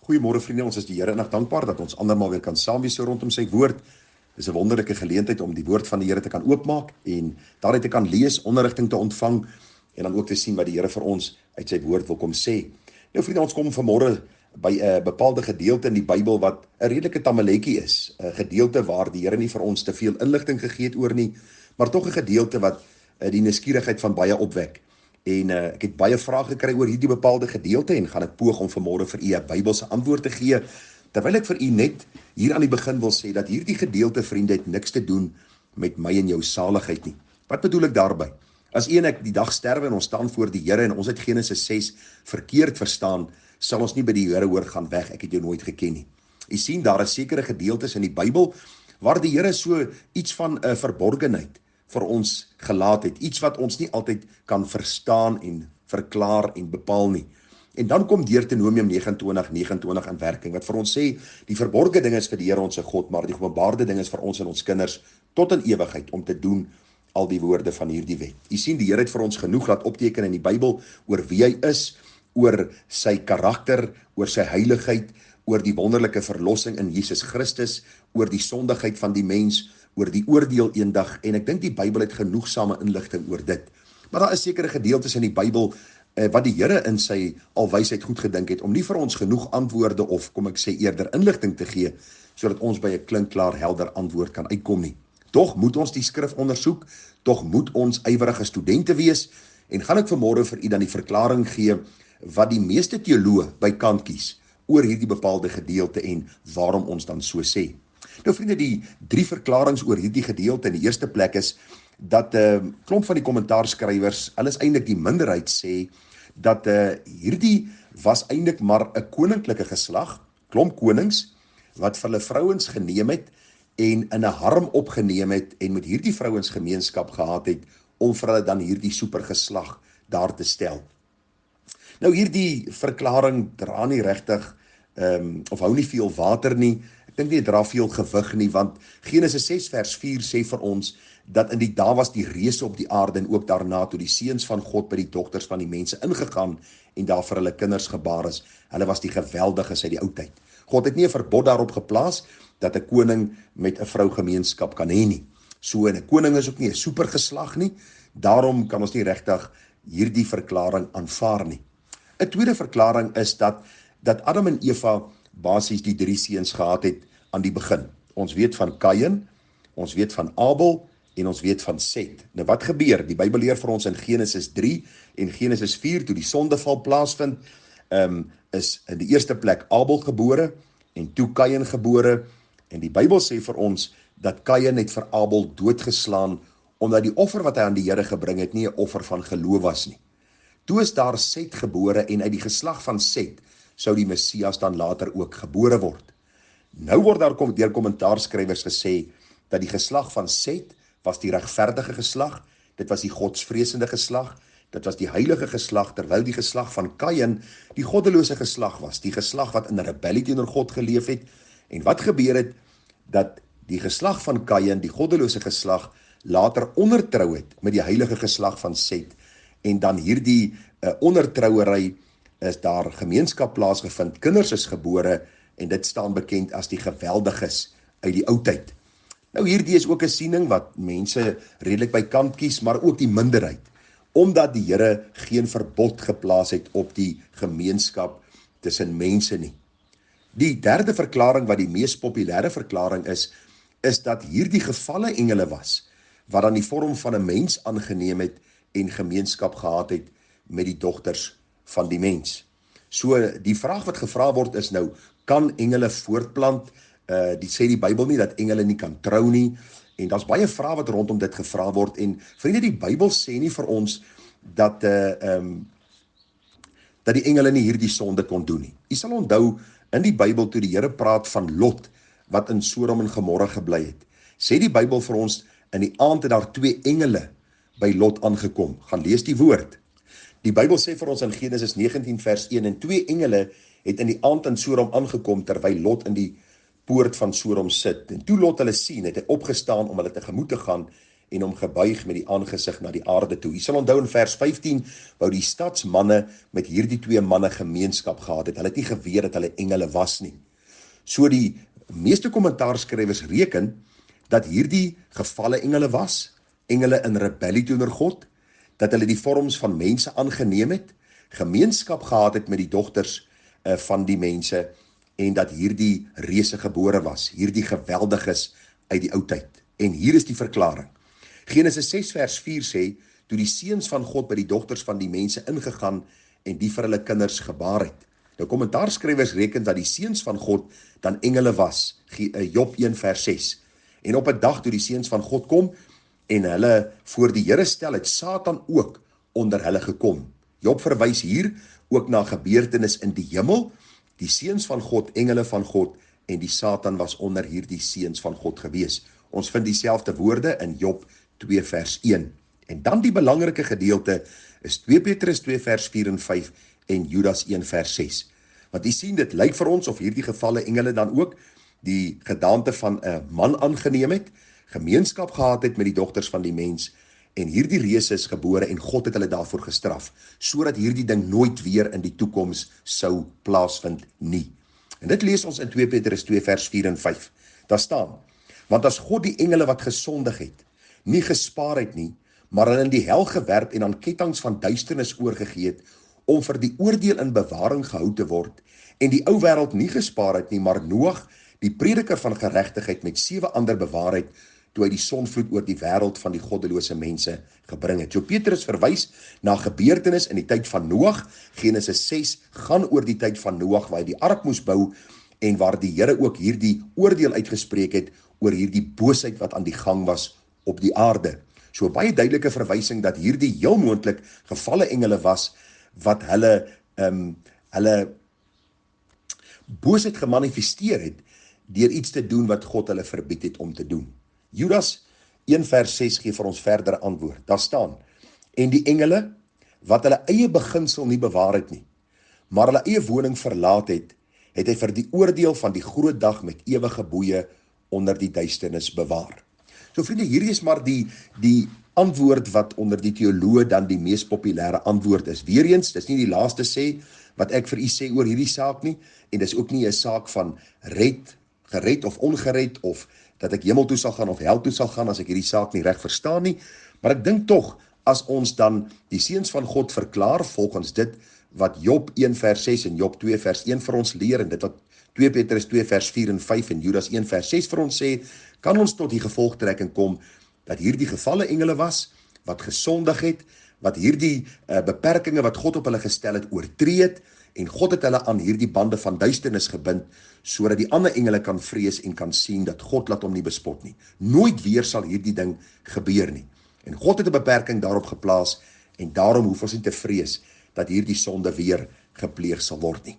Goeiemôre vriende, ons is die Here innig dankbaar dat ons andermal weer kan saam wees so rondom sy woord. Dis 'n wonderlike geleentheid om die woord van die Here te kan oopmaak en daaruit te kan lees, onderrigting te ontvang en dan ook te sien wat die Here vir ons uit sy woord wil kom sê. Nou vriende, ons kom vanmôre by 'n bepaalde gedeelte in die Bybel wat 'n redelike tamaletjie is, 'n gedeelte waar die Here nie vir ons te veel inligting gegee het oor nie, maar tog 'n gedeelte wat die nuuskierigheid van baie opwek. En ek het baie vrae gekry oor hierdie bepaalde gedeelte en gaan ek poog om vanmôre vir u 'n Bybelse antwoord te gee. Terwyl ek vir u net hier aan die begin wil sê dat hierdie gedeelte, vriende, het niks te doen met my en jou saligheid nie. Wat bedoel ek daarby? As u en ek die dag sterwe en ons staan voor die Here en ons het Genesis 6 verkeerd verstaan, sal ons nie by die Here hoor gaan weg, ek het jou nooit geken nie. U sien, daar is sekere gedeeltes in die Bybel waar die Here so iets van 'n verborgenheid vir ons gelaat het, iets wat ons nie altyd kan verstaan en verklaar en bepaal nie. En dan kom Deuteronomium 29:29 in werking, wat vir ons sê, die verborgde ding is vir die Here ons God, maar die geopenbaarde ding is vir ons en ons kinders tot in ewigheid om te doen al die woorde van hierdie wet. U sien, die Here het vir ons genoeg laat opteken in die Bybel oor wie hy is, oor sy karakter, oor sy heiligheid, oor die wonderlike verlossing in Jesus Christus, oor die sondigheid van die mens, oor die oordeel eendag, en ek dink die Bybel het genoegsame inligting oor dit. Maar daar is sekere gedeeltes in die Bybel wat die Here in sy alwysheid goed gedink het, om nie vir ons genoeg antwoorde of, kom ek sê, eerder inligting te gee, sodat ons by 'n klinkklaar helder antwoord kan uitkom nie. Tog moet ons die skrif ondersoek, tog moet ons ywerige studente wees, en gaan ek vanmôre vir u dan die verklaring gee, wat die meeste teoloë by kant kies, oor hierdie bepaalde gedeelte en waarom ons dan so sê. Nou vriende, die 3 verklarings oor hierdie gedeelte in die eerste plek is, dat klomp van die kommentaarskrywers, hulle is eintlik die minderheid, sê, dat hierdie was eintlik maar 'n koninklike geslag, klomp konings, wat vir hulle vrouens geneem het, en in 'n harm opgeneem het, en met hierdie vrouens gemeenskap gehad het, om vir hulle dan hierdie supergeslag daar te stel. Nou hierdie verklaring dra nie regtig, of hou nie veel water nie. Ek dink nie het dra veel gewig nie, want Genesis 6 vers 4 sê vir ons, dat in die dae was die reëse op die aarde, en ook daarna toe die seuns van God by die dogters van die mense ingegaan, en daar vir hulle kinders gebaar is. Hulle was die geweldiges uit die oudheid. God het nie 'n verbod daarop geplaas, dat 'n koning met 'n vrou gemeenskap kan hê nie. So, en 'n koning is ook nie 'n supergeslag nie, daarom kan ons nie regtig hierdie verklaring aanvaar nie. 'n Tweede verklaring is dat Adam en Eva basies die 3 seuns gehad het aan die begin. Ons weet van Kain, ons weet van Abel, en ons weet van Set. Nou wat gebeur? Die Bybel leer vir ons in Genesis 3 en Genesis 4, toe die sondeval plaasvind, is in die eerste plek Abel gebore, en toe Kain gebore, en die Bybel sê vir ons, dat Kain het vir Abel doodgeslaan, omdat die offer wat hy aan die Here gebring het, nie 'n offer van geloof was nie. Toe is daar Set gebore, en uit die geslag van Set, sou die Messias dan later ook gebore word. Nou word daar deur kommentaarskrywers gesê, dat die geslag van Set was die regverdige geslag, dit was die godsvreesende geslag, dit was die heilige geslag, terwyl die geslag van Kain die goddelose geslag was, die geslag wat in rebellie teenoor God geleef het. En wat gebeur het, dat die geslag van Kain, die goddelose geslag, later ondertrou het met die heilige geslag van Set, en dan hierdie ondertrouery is daar gemeenskap plaasgevind, kinders is gebore, en dit staan bekend as die geweldiges uit die oudheid. Nou hierdie is ook 'n siening wat mense redelik by kant kies, maar ook die minderheid, omdat die Here geen verbod geplaas het op die gemeenskap tussen mense nie. Die derde verklaring, wat die mees populêre verklaring is dat hierdie gevalle engele was, wat dan die vorm van 'n mens aangeneem het en gemeenskap gehad het met die dogters van die mens. So die vraag wat gevra word is nou, kan engele voortplant? Die sê die Bybel nie dat engele nie kan trou nie, en daar's baie vrae wat rondom dit gevra word, en vriende, die Bybel sê nie vir ons dat die engele nie hierdie sonde kon doen nie. U sal onthou, in die Bybel toe die Here praat van Lot, wat in Sodom en Gomorra gebly het, sê die Bybel vir ons, in die aand het daar 2 engele by Lot aangekom. Gaan lees die woord. Die Bybel sê vir ons in Genesis 19 vers 1, en 2 engele het in die aand in Sodom aangekom, terwyl Lot in die poort van Sodom sit. En toe Lot hulle sien, het hy opgestaan om hulle tegemoet te gaan, en hom gebuig met die aangesig na die aarde toe. Jy sal onthou in vers 15, wou die stadsmanne met hierdie twee manne gemeenskap gehad het. Hulle het nie geweet dat hulle engele was nie. So die meeste kommentaarskrywers reken dat hierdie gevalle engele was, engele in rebellie teenoor God, dat hulle die vorms van mense aangeneem het, gemeenskap gehad het met die dogters van die mense, en dat hierdie reëse gebore was, hierdie geweldiges uit die oudheid. En hier is die verklaring. Genesis 6 vers 4 sê, toe die seuns van God by die dogters van die mense ingegaan en die vir hulle kinders gebaar het. Nou kommentaarskrywers reken dat die seuns van God dan engele was, Job 1 vers 6. En op 'n dag toe die seuns van God kom en hulle voor die Here stel, het Satan ook onder hulle gekom. Job verwys hier ook na gebeurtenis in die hemel, die seuns van God, engele van God, en die Satan was onder hierdie seuns van God gewees. Ons vind dieselfde woorde in Job 2 vers 1. En dan die belangrike gedeelte is 2 Petrus 2 vers 4 en 5 en Judas 1 vers 6. Want jy sien, dit lyk vir ons of hierdie gevalle engele dan ook die gedaante van 'n man aangeneem het, gemeenskap gehad het met die dogters van die mens, en hierdie reëse is gebore en God het hulle daarvoor gestraf, sodat hierdie ding nooit weer in die toekoms sou plaasvind nie. En dit lees ons in 2 Petrus 2 vers 4 en 5. Daar staan, want as God die engele wat gesondig het, nie gespaar het nie, maar hulle in die hel gewerp en aan kettinge van duisternis oorgegee het, om vir die oordeel in bewaring gehou te word, en die ou wêreld nie gespaar het nie, maar Noag, die prediker van geregtigheid, met 7 ander bewaar het, toe hy die sonvloed oor die wêreld van die goddelose mense gebring het. So Petrus verwys na gebeurtenis in die tyd van Noag. Genesis 6 gaan oor die tyd van Noag, waar hy die ark moes bou, en waar die Here ook hierdie oordeel uitgespreek het, oor hierdie boosheid wat aan die gang was op die aarde. So baie duidelike verwysing dat hierdie heel moontlik gevalle engele was, wat hulle boosheid gemanifesteer het, deur iets te doen wat God hulle verbied het om te doen. Judas 1 vers 6 gee vir ons verdere antwoord. Daar staan, en die engele, wat hulle eie beginsel nie bewaar het nie, maar hulle eie woning verlaat het, het hy vir die oordeel van die groot dag met ewige boeye onder die duisternis bewaar. So vriende, hierdie is maar die antwoord wat onder die teoloë dan die mees populêre antwoord is. Weereens, dis nie die laaste sê wat ek vir u sê oor hierdie saak nie, en dis ook nie 'n saak van gered of ongered, of dat ek hemel toe sal gaan of hel toe sal gaan as ek hierdie saak nie reg verstaan nie, maar ek dink tog, as ons dan die seuns van God verklaar volgens dit wat Job 1 vers 6 en Job 2 vers 1 vir ons leer, en dit wat 2 Petrus 2 vers 4 en 5 en Judas 1 vers 6 vir ons sê, kan ons tot die gevolgtrekking kom dat hierdie gevalle engele was, wat gesondig het, wat hierdie beperkings wat God op hulle gestel het oortree het, en God het hulle aan hierdie bande van duisternis gebind, sodat die ander engele kan vrees en kan sien dat God laat hom nie bespot nie. Nooit weer sal hierdie ding gebeur nie. En God het 'n beperking daarop geplaas, en daarom hoef ons nie te vrees dat hierdie sonde weer gepleeg sal word nie.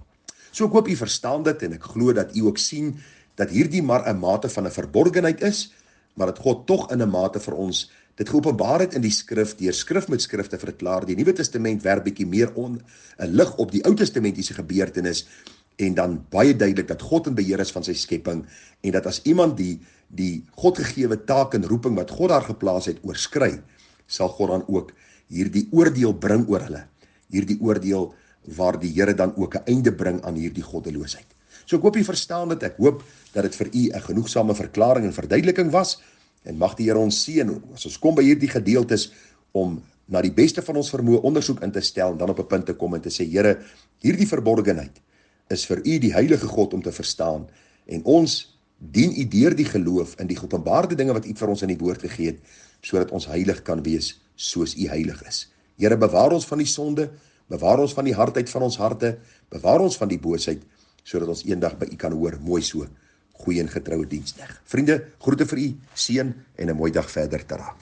So ek hoop u verstaan dit, en ek glo dat u ook sien dat hierdie maar 'n mate van 'n verborgenheid is, maar dat God tog in 'n mate vir ons dit geopenbaar het in die skrif, deur skrif met skrif te verklaar. Die Nuwe Testament werp bietjie meer 'n lig op die Ou Testamentiese gebeurtenis, en dan baie duidelik dat God in beheer is van sy skepping, en dat as iemand die God gegewe taak en roeping wat God daar geplaas het oorskry, sal God dan ook hierdie oordeel bring oor hulle. Hierdie oordeel waar die Here dan ook 'n einde bring aan hierdie goddeloosheid. So ek hoop u verstaan dit, ek hoop dat dit vir u 'n genoegsame verklaring en verduideliking was, en mag die Here ons seën, as ons kom by hierdie gedeeltes, om na die beste van ons vermoë ondersoek in te stel, en dan op 'n punt te kom en te sê, Here, hierdie verborgenheid is vir u die heilige God om te verstaan, en ons dien u deur die geloof in die geopenbaarde dinge wat u vir ons in die woord gegee het, sodat ons heilig kan wees, soos u heilig is. Here, bewaar ons van die sonde, bewaar ons van die hardheid van ons harte, bewaar ons van die boosheid, sodat ons eendag by u kan hoor, mooi so, goeie en getroue diensdag. Vriende, groete vir u, seën en 'n mooi dag verder te raak.